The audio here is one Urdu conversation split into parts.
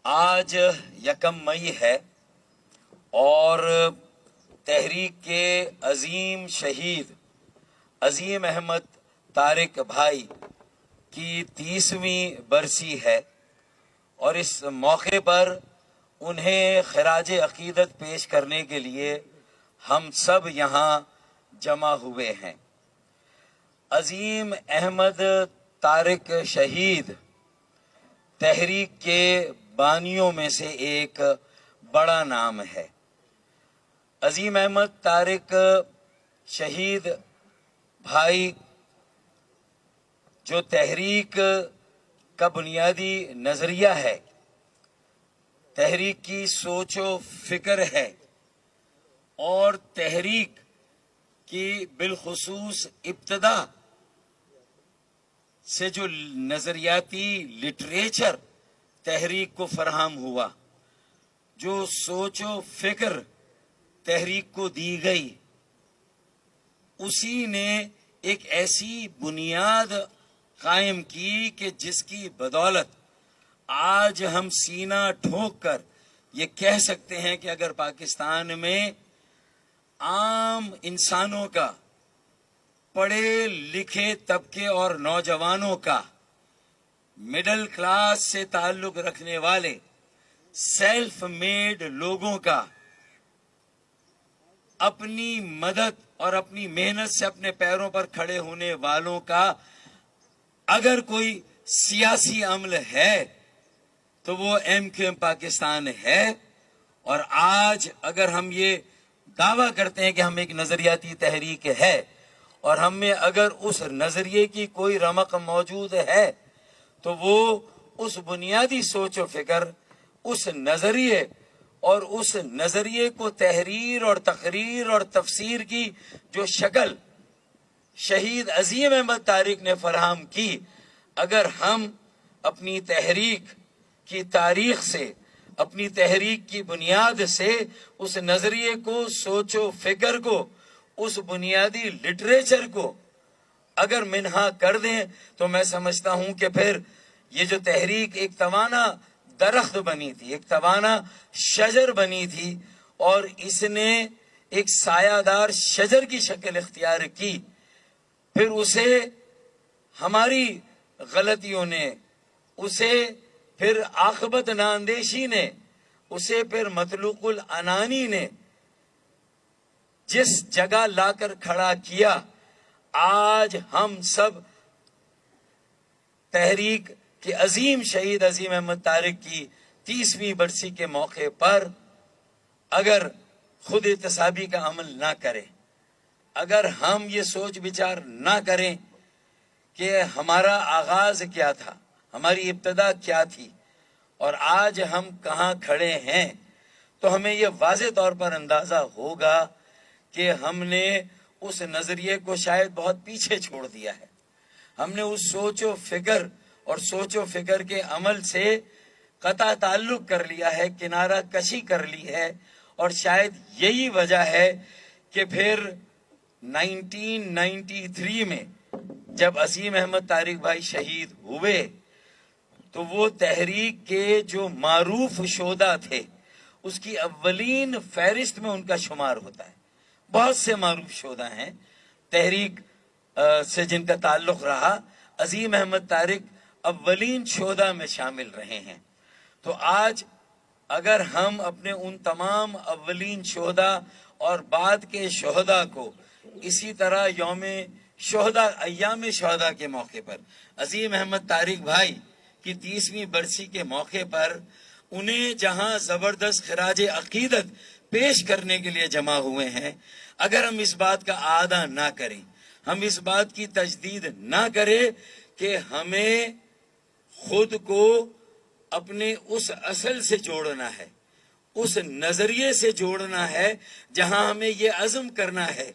آج یکم مئی ہے اور تحریک کے عظیم شہید عظیم احمد طارق بھائی کی 30ویں برسی ہے، اور اس موقع پر انہیں خراج عقیدت پیش کرنے کے لیے ہم سب یہاں جمع ہوئے ہیں۔ عظیم احمد طارق شہید تحریک کے بانیوں میں سے ایک بڑا نام ہے۔ عظیم احمد طارق شہید بھائی جو تحریک کا بنیادی نظریہ ہے، تحریک کی سوچ و فکر ہے، اور تحریک کی بالخصوص ابتدا سے جو نظریاتی لٹریچر تحریک کو فراہم ہوا، جو سوچ و فکر تحریک کو دی گئی، اسی نے ایک ایسی بنیاد قائم کی کہ جس کی بدولت آج ہم سینہ ٹھوک کر یہ کہہ سکتے ہیں کہ اگر پاکستان میں عام انسانوں کا، پڑھے لکھے طبقے اور نوجوانوں کا، مڈل کلاس سے تعلق رکھنے والے سیلف میڈ لوگوں کا، اپنی مدد اور اپنی محنت سے اپنے پیروں پر کھڑے ہونے والوں کا اگر کوئی سیاسی عمل ہے تو وہ ایم کیو ایم پاکستان ہے۔ اور آج اگر ہم یہ دعویٰ کرتے ہیں کہ ہم ایک نظریاتی تحریک ہے، اور ہم میں اگر اس نظریے کی کوئی رمق موجود ہے تو وہ اس بنیادی سوچ و فکر، اس نظریے اور اس نظریے کو تحریر اور تقریر اور تفسیر کی جو شکل شہید عظیم احمد طارق نے فراہم کی، اگر ہم اپنی تحریک کی تاریخ سے، اپنی تحریک کی بنیاد سے اس نظریے کو، سوچ و فکر کو، اس بنیادی لٹریچر کو اگر منہا کر دیں تو میں سمجھتا ہوں کہ پھر یہ جو تحریک ایک توانا درخت بنی تھی، ایک توانا شجر بنی تھی، اور اس نے ایک سایہ دار شجر کی شکل اختیار کی، پھر اسے ہماری غلطیوں نے، اسے پھر عاقبت نااندیشی نے، اسے پھر مطلوق العنانی نے جس جگہ لا کر کھڑا کیا، آج ہم سب تحریک کے عظیم شہید عظیم احمد طارق کی 30ویں برسی کے موقع پر اگر خود احتسابی کا عمل نہ کریں، اگر ہم یہ سوچ بچار نہ کریں کہ ہمارا آغاز کیا تھا، ہماری ابتدا کیا تھی، اور آج ہم کہاں کھڑے ہیں، تو ہمیں یہ واضح طور پر اندازہ ہوگا کہ ہم نے اس نظریے کو شاید بہت پیچھے چھوڑ دیا ہے۔ ہم نے اس سوچ و فکر اور سوچ و فکر کے عمل سے قطع تعلق کر لیا ہے، کنارہ کشی کر لی ہے، اور شاید یہی وجہ ہے کہ پھر 1993 میں جب عظیم احمد طارق بھائی شہید ہوئے تو وہ تحریک کے جو معروف شہداء تھے اس کی اولین فہرست میں ان کا شمار ہوتا ہے۔ بہت سے معروف شہداء ہیں تحریک سے جن کا تعلق رہا، عظیم احمد طارق اولین شہداء میں شامل رہے ہیں۔ تو آج اگر ہم اپنے ان تمام اولین شہداء اور بعد کے شہداء کو اسی طرح یوم شہداء، ایام شہداء کے موقع پر، عظیم احمد طارق بھائی کی 30ویں برسی کے موقع پر انہیں جہاں زبردست خراج عقیدت پیش کرنے کے لیے جمع ہوئے ہیں، اگر ہم اس بات کا اعادہ نہ کریں، ہم اس بات کی تجدید نہ کریں کہ ہمیں خود کو اپنے اس اصل سے جوڑنا ہے، اس نظریے سے جوڑنا ہے، جہاں ہمیں یہ عزم کرنا ہے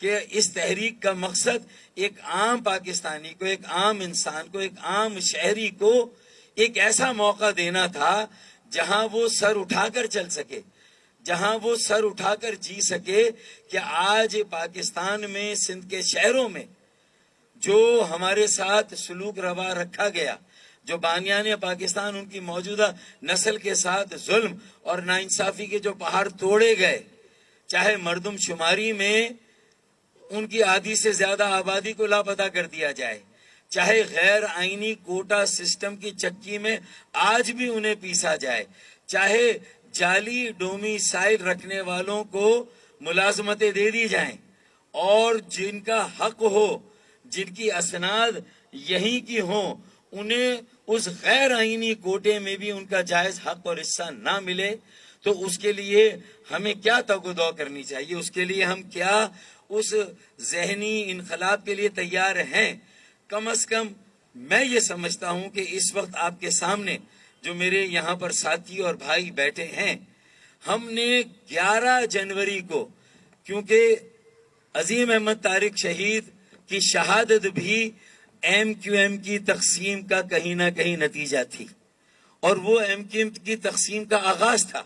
کہ اس تحریک کا مقصد ایک عام پاکستانی کو، ایک عام انسان کو، ایک عام شہری کو ایک ایسا موقع دینا تھا جہاں وہ سر اٹھا کر چل سکے، جہاں وہ سر اٹھا کر جی سکے کہ آج پاکستان میں، سندھ کے شہروں میں جو ہمارے ساتھ سلوک روا رکھا گیا، جو بانیان پاکستان ان کی موجودہ نسل کے ساتھ ظلم اور ناانصافی کے جو پہاڑ توڑے گئے، چاہے مردم شماری میں ان کی آدھی سے زیادہ آبادی کو لاپتہ کر دیا جائے، چاہے غیر آئینی کوٹا سسٹم کی چکی میں آج بھی انہیں پیسا جائے، چاہے جعلی ڈومیسائل رکھنے والوں کو ملازمتیں دے دی جائیں اور جن کا حق ہو، جن کی اسناد یہیں کی ہوں، انہیں اس غیر آئینی کوٹے میں بھی ان کا جائز حق اور حصہ نہ ملے، تو اس کے لیے ہمیں کیا تگ و دو کرنی چاہیے؟ اس کے لیے ہم کیا اس ذہنی انقلاب کے لیے تیار ہیں؟ کم از کم میں یہ سمجھتا ہوں کہ اس وقت آپ کے سامنے جو میرے یہاں پر ساتھی اور بھائی بیٹھے ہیں، ہم نے 11 جنوری کو، کیونکہ عظیم احمد طارق شہید کی شہادت بھی ایم کیو ایم کی تقسیم کا کہیں نہ کہیں نتیجہ تھی، اور وہ ایم کیو ایم کی تقسیم کا آغاز تھا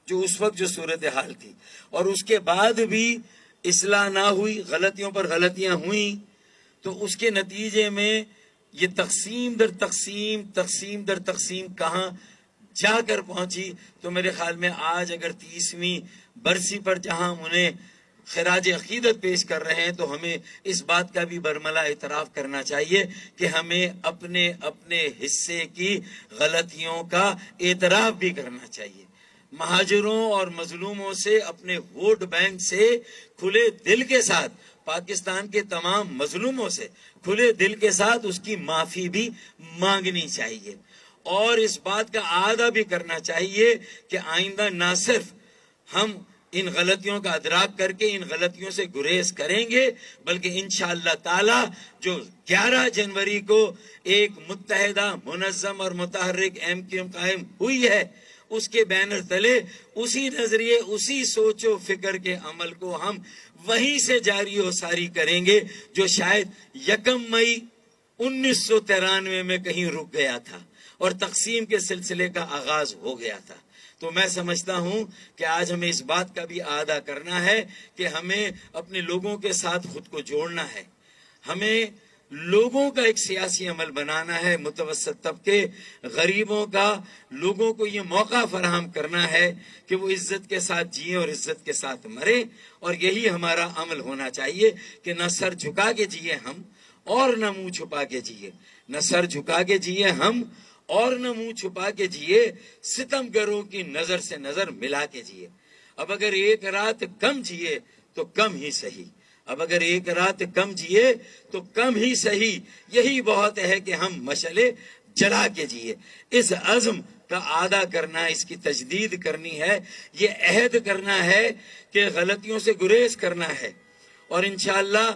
جو اس وقت جو صورتحال تھی، اور اس کے بعد بھی اصلاح نہ ہوئی، غلطیوں پر غلطیاں ہوئیں، تو اس کے نتیجے میں یہ تقسیم در تقسیم، تقسیم در تقسیم کہاں جا کر پہنچی۔ تو میرے خیال میں آج اگر 30ویں برسی پر جہاں ہم انہیں خراج عقیدت پیش کر رہے ہیں، تو ہمیں اس بات کا بھی برملا اعتراف کرنا چاہیے کہ ہمیں اپنے اپنے حصے کی غلطیوں کا اعتراف بھی کرنا چاہیے۔ مہاجروں اور مظلوموں سے، اپنے ووٹ بینک سے کھلے دل کے ساتھ، پاکستان کے تمام مظلوموں سے کھلے دل کے ساتھ اس کی معافی بھی مانگنی چاہیے، اور اس بات کا اعادہ بھی کرنا چاہیے کہ آئندہ نہ صرف ہم ان غلطیوں کا ادراک کر کے ان غلطیوں سے گریز کریں گے، بلکہ انشاءاللہ تعالی جو 11 جنوری کو ایک متحدہ، منظم اور متحرک ایم کیو ایم قائم ہوئی ہے، اس کے بینر تلے اسی نظریے، اسی سوچ و فکر کے عمل کو ہم وہیں سے جاری و ساری کریں گے جو شاید 1 مئی 1993 میں کہیں رک گیا تھا اور تقسیم کے سلسلے کا آغاز ہو گیا تھا۔ تو میں سمجھتا ہوں کہ آج ہمیں اس بات کا بھی اعادہ کرنا ہے کہ ہمیں اپنے لوگوں کے ساتھ خود کو جوڑنا ہے، ہمیں لوگوں کا ایک سیاسی عمل بنانا ہے، متوسط طبقے، غریبوں کا، لوگوں کو یہ موقع فراہم کرنا ہے کہ وہ عزت کے ساتھ جئیں اور عزت کے ساتھ مریں، اور یہی ہمارا عمل ہونا چاہیے کہ نہ سر جھکا کے جئیں ہم اور نہ منہ چھپا کے جئیں، نہ سر جھکا کے جئیں ہم اور نہ منہ چھپا کے جئے، ستم گروں کی نظر سے نظر ملا کے جئے۔ اب اگر ایک رات کم جئے تو کم ہی صحیح، اب اگر ایک رات کم جئے تو کم ہی صحیح، یہی بہت ہے کہ ہم مشعلے جلا کے جئے۔ اس عزم کا اعادہ کرنا، اس کی تجدید کرنی ہے، یہ عہد کرنا ہے کہ غلطیوں سے گریز کرنا ہے، اور انشاءاللہ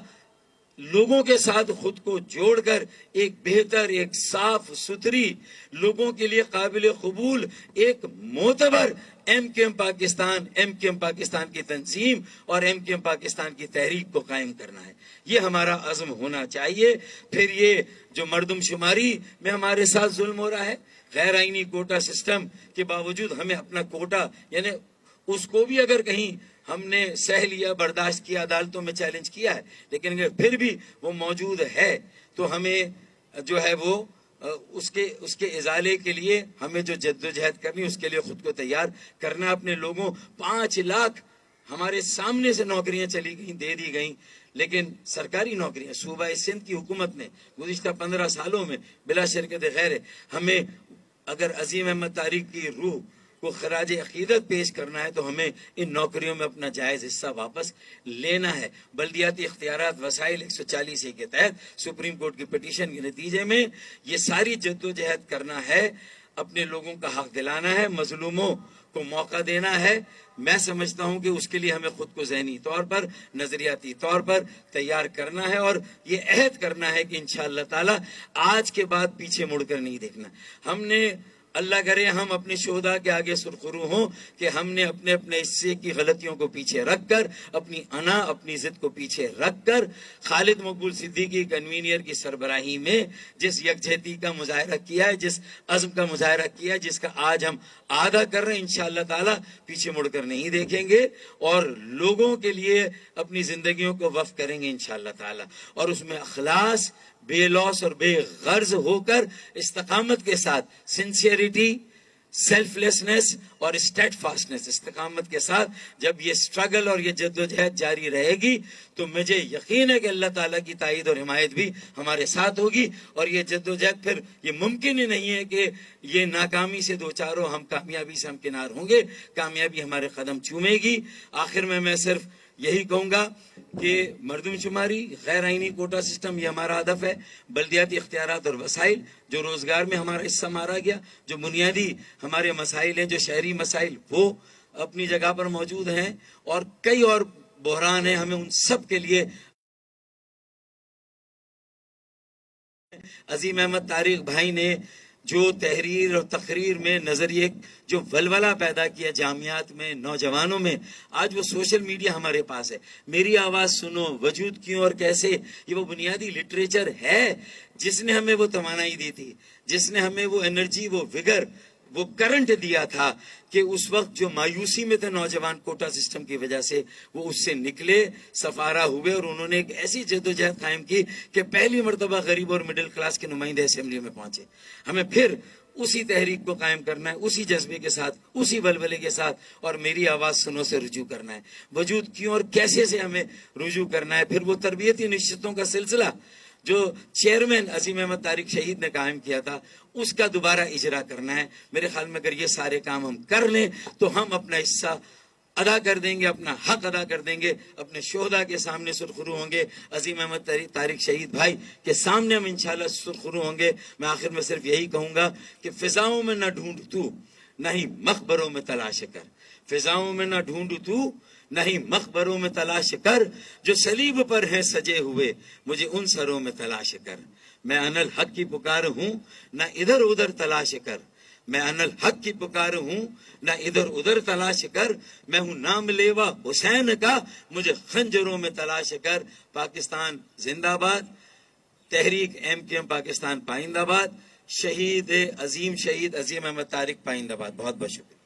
لوگوں کے ساتھ خود کو جوڑ کر ایک بہتر، ایک صاف ستھری، لوگوں کے لیے قابل قبول، ایک معتبر ایم کیو ایم پاکستان، ایم کیو ایم پاکستان کی تنظیم اور ایم کیو ایم پاکستان کی تحریک کو قائم کرنا ہے۔ یہ ہمارا عزم ہونا چاہیے۔ پھر یہ جو مردم شماری میں ہمارے ساتھ ظلم ہو رہا ہے، غیر آئینی کوٹا سسٹم کے باوجود ہمیں اپنا کوٹا، یعنی اس کو بھی اگر کہیں ہم نے سہ لیا، برداشت کیا، عدالتوں میں چیلنج کیا ہے، لیکن اگر پھر بھی وہ موجود ہے تو ہمیں جو ہے وہ اس کے ازالے کے لیے ہمیں جو جدوجہد کرنی، اس کے لیے خود کو تیار کرنا۔ اپنے لوگوں 5 لاکھ ہمارے سامنے سے نوکریاں چلی گئیں، دے دی گئیں، لیکن سرکاری نوکریاں صوبہ سندھ کی حکومت نے گزشتہ 15 سالوں میں بلا شرکت غیر، ہمیں اگر عظیم احمد طارق کی روح کو خراج عقیدت پیش کرنا ہے تو ہمیں ان نوکریوں میں اپنا جائز حصہ واپس لینا ہے۔ بلدیاتی اختیارات وسائل 140 کے تحت سپریم کورٹ کی پٹیشن کے نتیجے میں یہ ساری جدوجہد کرنا ہے، اپنے لوگوں کا حق دلانا ہے، مظلوموں کو موقع دینا ہے۔ میں سمجھتا ہوں کہ اس کے لیے ہمیں خود کو ذہنی طور پر، نظریاتی طور پر تیار کرنا ہے، اور یہ عہد کرنا ہے کہ انشاءاللہ تعالی آج کے بعد پیچھے مڑ کر نہیں دیکھنا۔ ہم نے، اللہ کرے ہم اپنے شہداء کے آگے سرخرو ہوں کہ ہم نے اپنے اپنے حصے کی غلطیوں کو پیچھے رکھ کر، اپنی انا، اپنی ضد کو پیچھے رکھ کر، خالد مقبول صدیقی کنوینئر کی سربراہی میں جس یکجہتی کا مظاہرہ کیا ہے، جس عزم کا مظاہرہ کیا ہے، جس کا آج ہم اعادہ کر رہے ہیں، انشاءاللہ تعالی پیچھے مڑ کر نہیں دیکھیں گے، اور لوگوں کے لیے اپنی زندگیوں کو وقف کریں گے انشاءاللہ تعالی، اور اس میں اخلاص، بے لوس اور بے غرض ہو کر استقامت کے ساتھ سنسیئرٹی، سیلف لیسنس اور اسٹیٹ فاسٹنس، استقامت کے ساتھ جب یہ اسٹرگل اور یہ جدوجہد جاری رہے گی تو مجھے یقین ہے کہ اللہ تعالیٰ کی تائید اور حمایت بھی ہمارے ساتھ ہوگی، اور یہ جدوجہد پھر یہ ممکن ہی نہیں ہے کہ یہ ناکامی سے دو چار ہو، ہم کامیابی سے ہم کنار ہوں گے، کامیابی ہمارے قدم چومے گی۔ آخر میں صرف یہی کہوں گا کہ مردم شماری، غیر آئینی کوٹا سسٹم، یہ ہمارا ہدف ہے۔ بلدیاتی اختیارات اور وسائل، جو روزگار میں ہمارا حصہ مارا گیا، جو بنیادی ہمارے مسائل ہیں، جو شہری مسائل، وہ اپنی جگہ پر موجود ہیں، اور کئی اور بحران ہیں، ہمیں ان سب کے لیے عظیم احمد طارق بھائی نے جو تحریر اور تقریر میں نظریے جو ولولہ پیدا کیا جامعات میں، نوجوانوں میں، آج وہ سوشل میڈیا ہمارے پاس ہے۔ میری آواز سنو، وجود کیوں اور کیسے، یہ وہ بنیادی لٹریچر ہے جس نے ہمیں وہ توانائی دی تھی، جس نے ہمیں وہ انرجی، وہ وگر، وہ کرنٹ دیا تھا کہ اس وقت جو مایوسی میں تھے نوجوان کوٹا سسٹم کی وجہ سے، وہ اس سے نکلے، سفارہ ہوئے، اور انہوں نے ایک ایسی جدوجہد قائم کی کہ پہلی مرتبہ غریب اور مڈل کلاس کے نمائندے اسمبلی میں پہنچے۔ ہمیں پھر اسی تحریک کو قائم کرنا ہے، اسی جذبے کے ساتھ، اسی ولولے کے ساتھ، اور میری آواز سنو سے رجوع کرنا ہے۔ وجود کیوں اور کیسے سے ہمیں رجوع کرنا ہے۔ پھر وہ تربیتی نشستوں کا سلسلہ جو چیئرمین عظیم احمد طارق شہید نے قائم کیا تھا، اس کا دوبارہ اجرا کرنا ہے۔ میرے خیال میں اگر یہ سارے کام ہم کر لیں تو ہم اپنا حصہ ادا کر دیں گے، اپنا حق ادا کر دیں گے، اپنے شہداء کے سامنے سرخرو ہوں گے، عظیم احمد طارق شہید بھائی کے سامنے ہم انشاءاللہ سرخرو ہوں گے۔ میں آخر میں صرف یہی کہوں گا کہ فضاؤں میں نہ ڈھونڈ تو، نہیں مقبروں میں تلاش کر، فضاؤں میں نہ ڈھونڈ تو، نہیں مقبروں میں تلاش کر، جو صلیب پر ہیں سجے ہوئے، مجھے ان سروں میں تلاش کر۔ میں انا الحق کی پکار ہوں، نہ ادھر ادھر تلاش کر، میں انا الحق کی پکار ہوں، نہ ادھر ادھر تلاش کر، میں ہوں نام لیوا حسین کا، مجھے خنجروں میں تلاش کر۔ پاکستان زندہ باد، تحریک MQM پاکستان پائندہ باد، شہید عظیم احمد طارق پائندہ باد۔ بہت بہت شکریہ۔